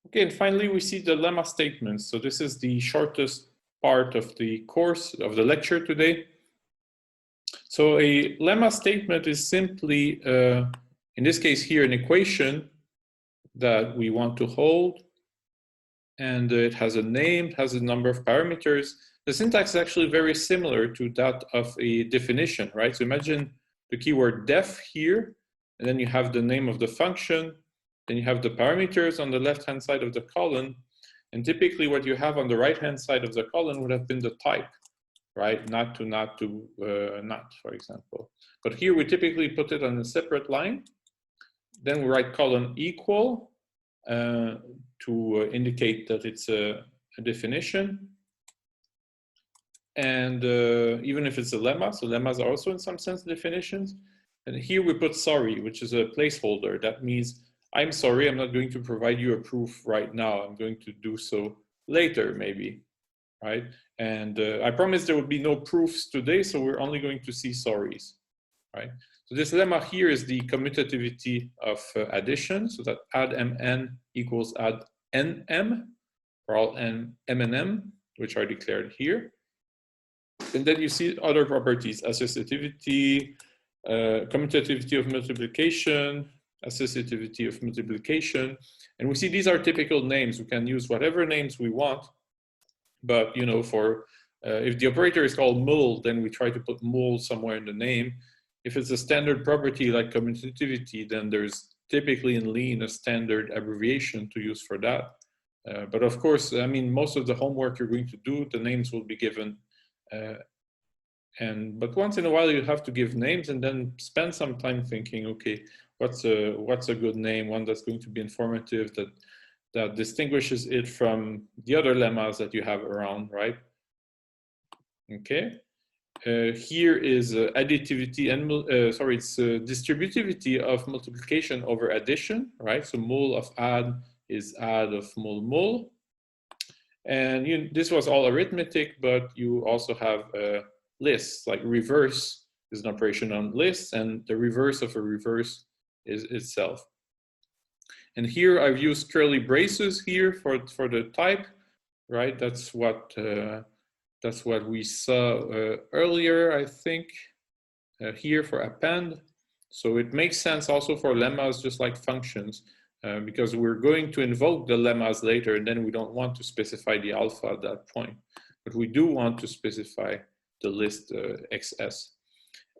Okay, and finally we see the lemma statements. So this is the shortest part of the course, of the lecture today. So a lemma statement is simply, in this case here, an equation that we want to hold, and it has a name, it has a number of parameters. The syntax is actually very similar to that of a definition, right? So imagine the keyword def here, and then you have the name of the function, then you have the parameters on the left-hand side of the column, and typically what you have on the right-hand side of the column would have been the type, right? Not, for example. But here we typically put it on a separate line. Then we write colon equal to indicate that it's a definition. And even if it's a lemma, so lemmas are also in some sense definitions. And here we put sorry, which is a placeholder. That means I'm sorry, I'm not going to provide you a proof right now. I'm going to do so later, maybe, right? And I promise there will be no proofs today, so we're only going to see sorries, right? So this lemma here is the commutativity of addition, so that add mn equals add nm, for all m and m, which are declared here. And then you see other properties, associativity, commutativity of multiplication, associativity of multiplication. And we see these are typical names. We can use whatever names we want. But you know, for if the operator is called mul, then we try to put mul somewhere in the name. If it's a standard property like commutativity, then there's typically in Lean a standard abbreviation to use for that. But of course, I mean, most of the homework you're going to do, the names will be given. But once in a while you have to give names and then spend some time thinking, okay, what's a good name, one that's going to be informative, that distinguishes it from the other lemmas that you have around, right? Okay. Here is additivity and it's distributivity of multiplication over addition, right? So mul of add is add of mul. And this was all arithmetic, but you also have lists, like reverse is an operation on lists, and the reverse of a reverse is itself. And here I've used curly braces here for the type, right? That's what we saw earlier, I think, here for append. So it makes sense also for lemmas, just like functions, because we're going to invoke the lemmas later, and then we don't want to specify the alpha at that point. But we do want to specify the list XS.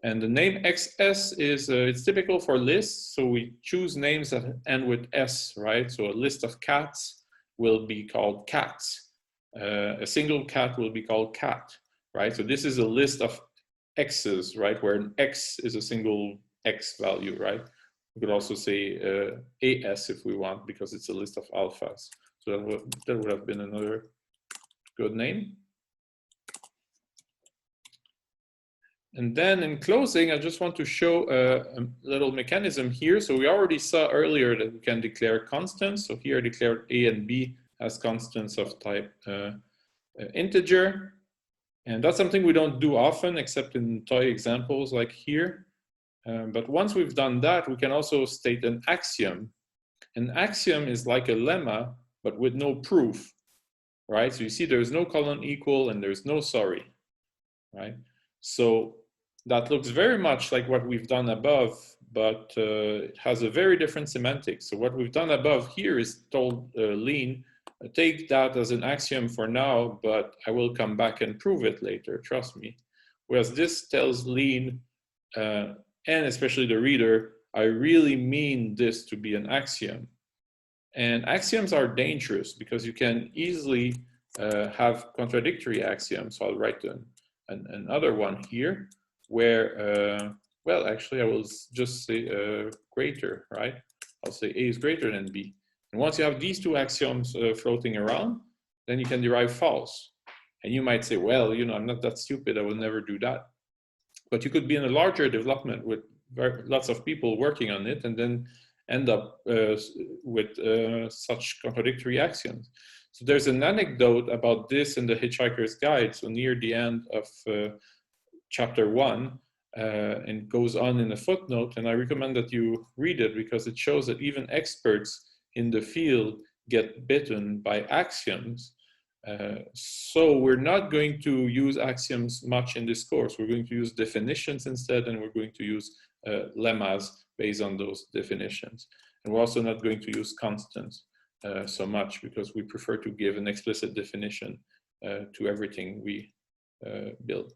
And the name XS is, it's typical for lists, so we choose names that end with S, right? So a list of cats will be called cats. A single cat will be called cat, right? So this is a list of X's, right? Where an X is a single X value, right? We could also say AS if we want, because it's a list of alphas. So that would have been another good name. And then in closing, I just want to show a little mechanism here. So we already saw earlier that we can declare constants. So here I declared A and B as constants of type integer. And that's something we don't do often, except in toy examples like here. But once we've done that, we can also state an axiom. An axiom is like a lemma, but with no proof, right? So you see there's no colon equal and there's no sorry, right? So that looks very much like what we've done above, but it has a very different semantics. So what we've done above here is told Lean, take that as an axiom for now, but I will come back and prove it later, trust me. Whereas this tells Lean, and especially the reader, I really mean this to be an axiom. And axioms are dangerous because you can easily have contradictory axioms. So I'll write another one here where, well, actually I will just say greater, right? I'll say A is greater than B. And once you have these two axioms floating around, then you can derive false. And you might say, well, you know, I'm not that stupid, I will never do that. But you could be in a larger development with lots of people working on it and then end up with such contradictory axioms. So there's an anecdote about this in the Hitchhiker's Guide, so near the end of chapter 1, and goes on in a footnote, and I recommend that you read it because it shows that even experts in the field get bitten by axioms. So we're not going to use axioms much in this course. We're going to use definitions instead, and we're going to use lemmas based on those definitions. And we're also not going to use constants so much, because we prefer to give an explicit definition to everything we build.